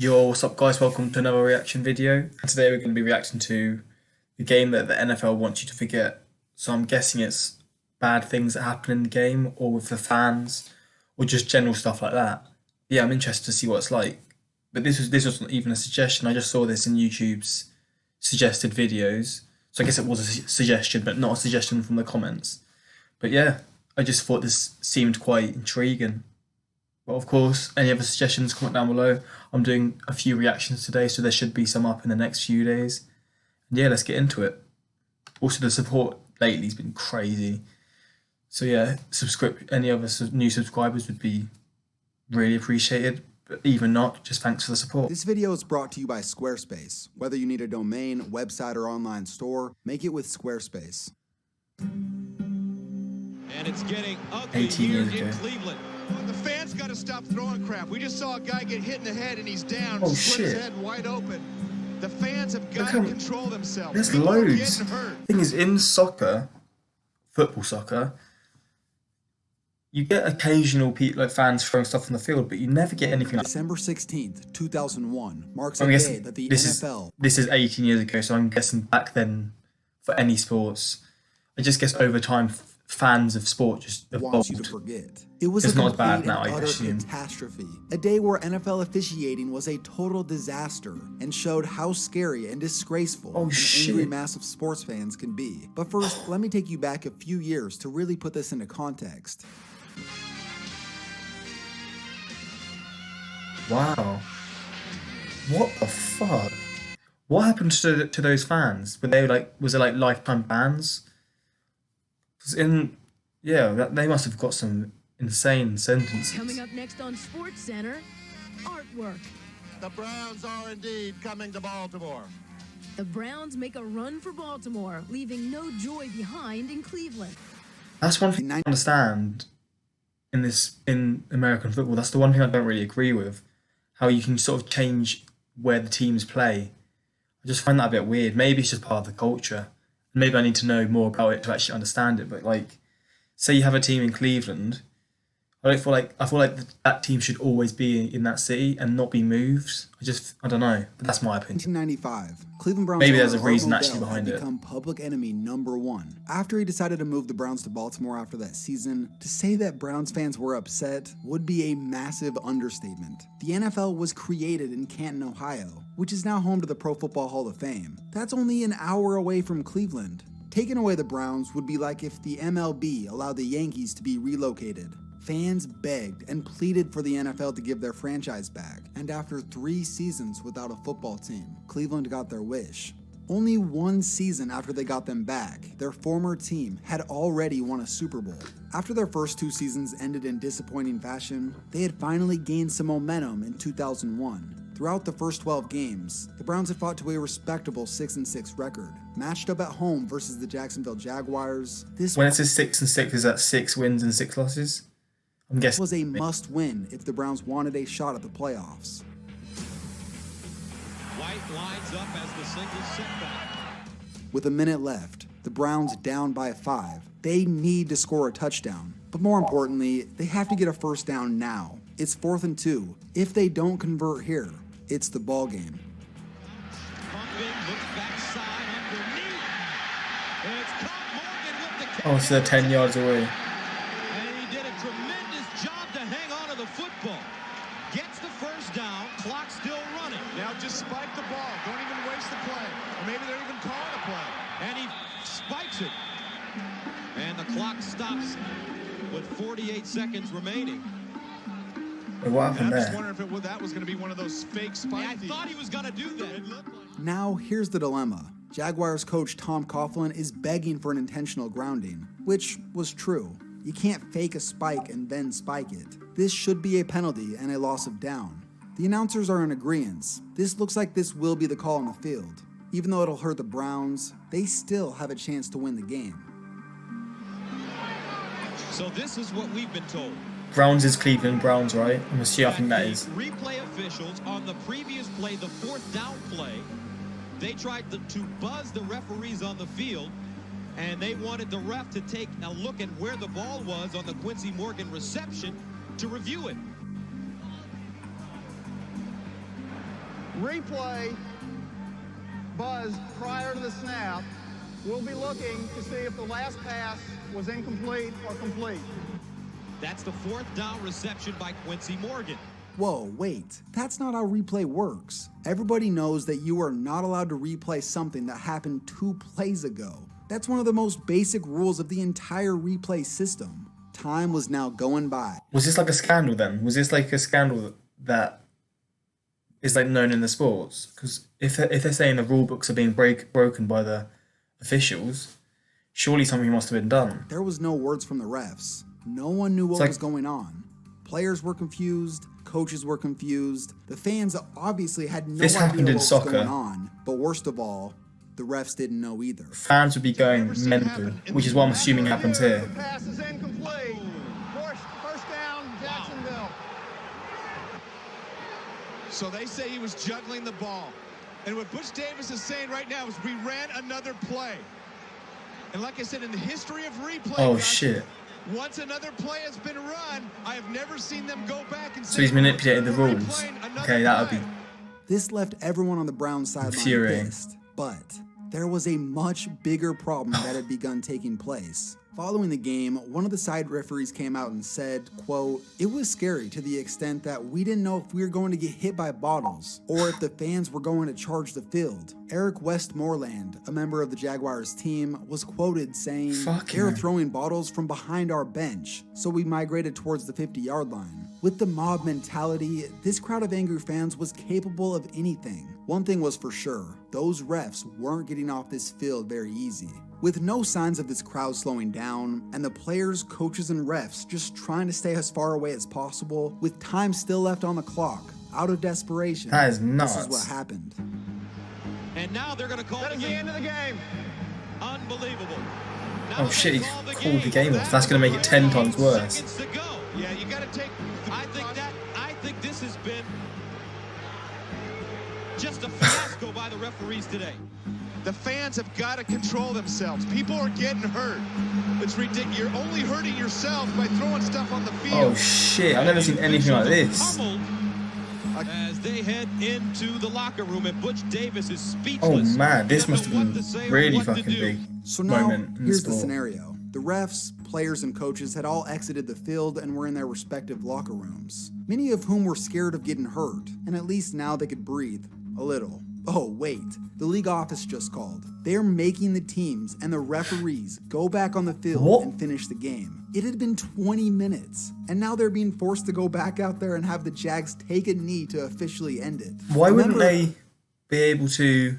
Yo, what's up guys? Welcome to another reaction video. Today we're going to be reacting to the game that the NFL wants you to forget. So I'm guessing it's bad things that happen in the game or with the fans or just general stuff like that. Yeah, I'm interested to see what it's like. But this wasn't even a suggestion. I just saw this in YouTube's suggested videos. So I guess it was a suggestion, but not a suggestion from the comments. But yeah, I just thought this seemed quite intriguing. Well, of course, any other suggestions, comment down below. I'm doing a few reactions today, so there should be some up in the next few days. And yeah, let's get into it. Also, the support lately has been crazy. So yeah, any other new subscribers would be really appreciated. But even not, just thanks for the support. This video is brought to you by Squarespace. Whether you need a domain, website, or online store, make it with Squarespace. And it's getting ugly 18 here years in ago. Cleveland. The fans got to stop throwing crap. We just saw a guy get hit in the head and he's down. Oh, split his shit. head wide open. The fans have got Look to how- control themselves. There's People are loads. getting hurt. Thing is, in soccer, football soccer, you get occasional people like fans throwing stuff on the field, but you never get anything like. December 16th, 2001 marks a I'm day guessing that the this NFL is 18 years ago, so I'm guessing back then, for any sports, I just guess over time fans of sport just wants you to evolved. forget. It was It's a not as bad complete now, and I utter assume. catastrophe. A day where NFL officiating was a total disaster and showed how scary and disgraceful Oh, an shit. angry mass of sports fans can be. But first, let me take you back a few years to really put this into context. Wow, what the fuck? What happened to those fans? Were they like, was it like lifetime bans? 'Cause they must have got some insane sentences. Coming up next on Sports Center, artwork. The Browns are indeed coming to Baltimore. The Browns make a run for Baltimore, leaving no joy behind in Cleveland. That's one thing I understand in American football. That's the one thing I don't really agree with. How you can sort of change where the teams play. I just find that a bit weird. Maybe it's just part of the culture. Maybe I need to know more about it to actually understand it. But like, say you have a team in Cleveland, I feel like that team should always be in that city and not be moved. I don't know. But that's my opinion. 1995, Cleveland Browns Maybe there's a owner reason Art actually Modell behind had it. become public enemy #1. After he decided to move the Browns to Baltimore after that season, to say that Browns fans were upset would be a massive understatement. The NFL was created in Canton, Ohio, which is now home to the Pro Football Hall of Fame. That's only an hour away from Cleveland. Taking away the Browns would be like if the MLB allowed the Yankees to be relocated. Fans begged and pleaded for the NFL to give their franchise back, and after 3 seasons without a football team, Cleveland got their wish. Only 1 season after they got them back, their former team had already won a Super Bowl. After their first 2 seasons ended in disappointing fashion, they had finally gained some momentum in 2001. Throughout the first 12 games, the Browns had fought to a respectable 6-6 record. Matched up at home versus the Jacksonville Jaguars, this When it says 6-6, is that 6 wins and 6 losses? I'm guessing. was a must-win if the Browns wanted a shot at the playoffs. White lines up as the single setback. With a minute left, the Browns down by 5. They need to score a touchdown. But more importantly, they have to get a first down now. It's 4th and 2. If they don't convert here, it's the ball game. Pumping, looks backside underneath. And it's caught Morgan with the catch. Oh, so they're 10 yards away. And he did a tremendous job to hang on to the football. Gets the first down, clock still running. Now just spike the ball. Don't even waste the play. Or maybe they're even calling a play. And he spikes it. And the clock stops with 48 seconds remaining. Wait, what And happened I'm just there? wondering if that was going to be one of those fake spike I thought he was going to do that. Now, here's the dilemma. Jaguars coach Tom Coughlin is begging for an intentional grounding, which was true. You can't fake a spike and then spike it. This should be a penalty and a loss of down. The announcers are in agreement. This looks like this will be the call on the field. Even though it'll hurt the Browns, they still have a chance to win the game. So this is what we've been told. Browns is Cleveland Browns, right? I think that is. Replay officials on the previous play, the 4th down play, they tried to buzz the referees on the field, and they wanted the ref to take a look at where the ball was on the Quincy Morgan reception to review it. replay buzz prior to the snap, we'll be looking to see if the last pass was incomplete or complete. That's the 4th down reception by Quincy Morgan. Whoa, wait, that's not how replay works. Everybody knows that you are not allowed to replay something that happened 2 plays ago. That's one of the most basic rules of the entire replay system. Time was now going by. Was this like a scandal then? Was this like a scandal that is like known in the sports? Because if they're saying the rule books are being broken by the officials, surely something must have been done. There was no words from the refs. No one knew what was going on. Players were confused, coaches were confused. The fans obviously had no idea what was going on. But worst of all, the refs didn't know either. Fans would be going mental, which is what I'm assuming happens here. The pass is incomplete. First down, Jacksonville. So they say he was juggling the ball. And what Butch Davis is saying right now is we ran another play. And like I said, in the history of replay, Oh, guys, shit. once another play has been run, I have never seen them go back and say, So he's manipulated the "We're rules. replaying another Okay, that would play." be This left everyone on the Browns sideline infuriating. pissed. But there was a much bigger problem that had begun taking place. Following the game, one of the side referees came out and said, quote, "It was scary to the extent that we didn't know if we were going to get hit by bottles or if the fans were going to charge the field." Eric Westmoreland, a member of the Jaguars team, was quoted saying, "They were throwing bottles from behind our bench, so we migrated towards the 50-yard line." With the mob mentality, this crowd of angry fans was capable of anything. One thing was for sure, those refs weren't getting off this field very easy. With no signs of this crowd slowing down, and the players, coaches, and refs just trying to stay as far away as possible, with time still left on the clock, out of desperation, That is nuts. this is what happened. And now they're going to call That is the end of the game. Unbelievable. Oh shit, he called the game off. That's going to make it 10 times worse. Seconds to go. Yeah, you got to take. I think this has been just a fiasco by the referees today. The fans have got to control themselves. People are getting hurt. It's ridiculous. You're only hurting yourself by throwing stuff on the field. Oh shit, I've never seen anything like this. Pummeled as they head into the locker room, and Butch Davis is Oh speechless. man, this He must doesn't have know been what to say or really what to fucking do. big So now, moment in here's the sport. scenario. The refs, players, and coaches had all exited the field and were in their respective locker rooms, many of whom were scared of getting hurt, and at least now they could breathe a little. Oh wait, the league office just called. They're making the teams and the referees go back on the field and finish the game. It had been 20 minutes, and now they're being forced to go back out there and have the Jags take a knee to officially end it. Why wouldn't Remember- they be able to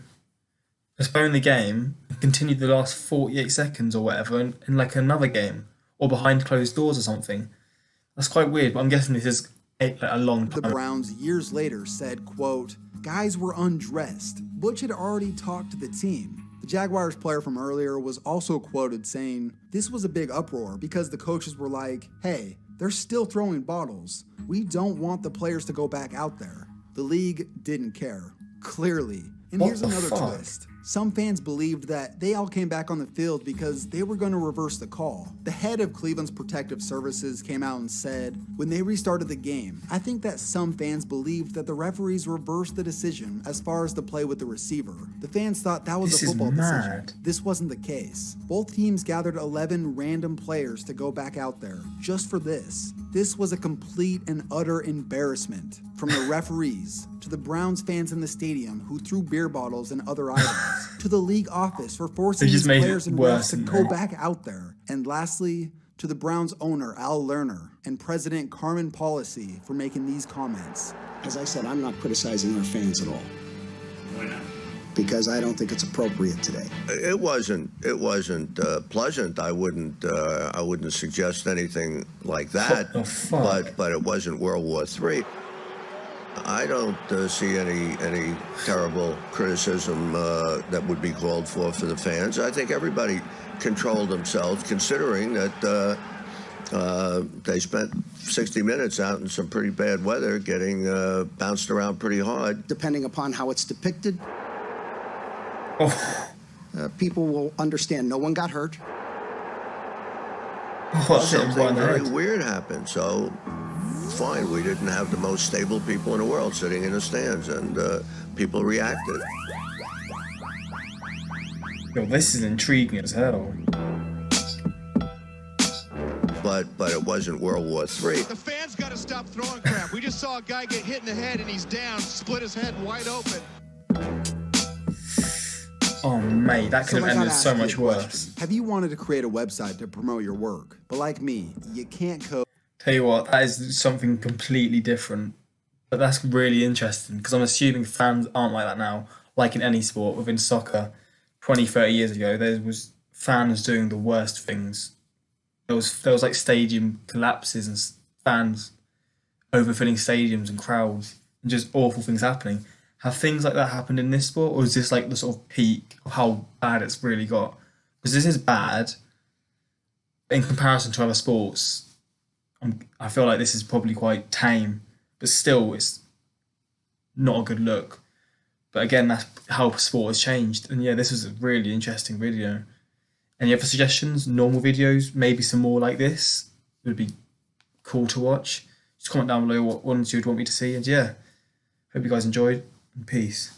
postpone the game and continue the last 48 seconds or whatever in like another game or behind closed doors or something? That's quite weird, but I'm guessing this is a long The time. Browns years later said, quote, "Guys were undressed." Butch had already talked to the team. The Jaguars player from earlier was also quoted saying, "This was a big uproar because the coaches were like, hey, they're still throwing bottles. We don't want the players to go back out there." The league didn't care, clearly. And What here's the another fuck? twist. Some fans believed that they all came back on the field because they were going to reverse the call. The head of Cleveland's protective services came out and said, when they restarted the game, "I think that some fans believed that the referees reversed the decision as far as the play with the receiver. The fans thought that was This a is football mad. decision." This wasn't the case. Both teams gathered 11 random players to go back out there just for this. This was a complete and utter embarrassment from the referees to the Browns fans in the stadium who threw beer bottles and other items, to the league office for forcing They these just made it players and worse, refs to didn't go they? back out there. And lastly, to the Browns owner, Al Lerner, and President Carmen Policy for making these comments. As I said, I'm not criticizing our fans at all. Why not? Because I don't think it's appropriate today. It wasn't pleasant. I wouldn't suggest anything like that. What the fuck? But it wasn't World War III. I don't see any terrible criticism that would be called for the fans. I think everybody controlled themselves, considering that they spent 60 minutes out in some pretty bad weather, getting bounced around pretty hard. Depending upon how it's depicted, Oh, people will understand no one got hurt. what's it Something right very there? weird happened. So, fine, we didn't have the most stable people in the world sitting in the stands, and people reacted. Yo, this is intriguing as hell. But it wasn't World War III. The fans got to stop throwing crap. We just saw a guy get hit in the head and he's down, split his head wide open. Oh mate, that could have I gotta ended so ask you much a worse. question. Have you wanted to create a website to promote your work, but like me, you can't code? Tell you what, that is something completely different. But that's really interesting because I'm assuming fans aren't like that now. Like in any sport, within soccer, 20, 30 years ago, there was fans doing the worst things. There was like stadium collapses and fans overfilling stadiums and crowds and just awful things happening. Have things like that happened in this sport, or is this like the sort of peak of how bad it's really got? Because this is bad in comparison to other sports. I feel like this is probably quite tame, but still, it's not a good look. But again, that's how sport has changed. And yeah, this was a really interesting video. Any other suggestions? Normal videos? Maybe some more like this would be cool to watch. Just comment down below what ones you'd want me to see. And yeah, hope you guys enjoyed. And peace.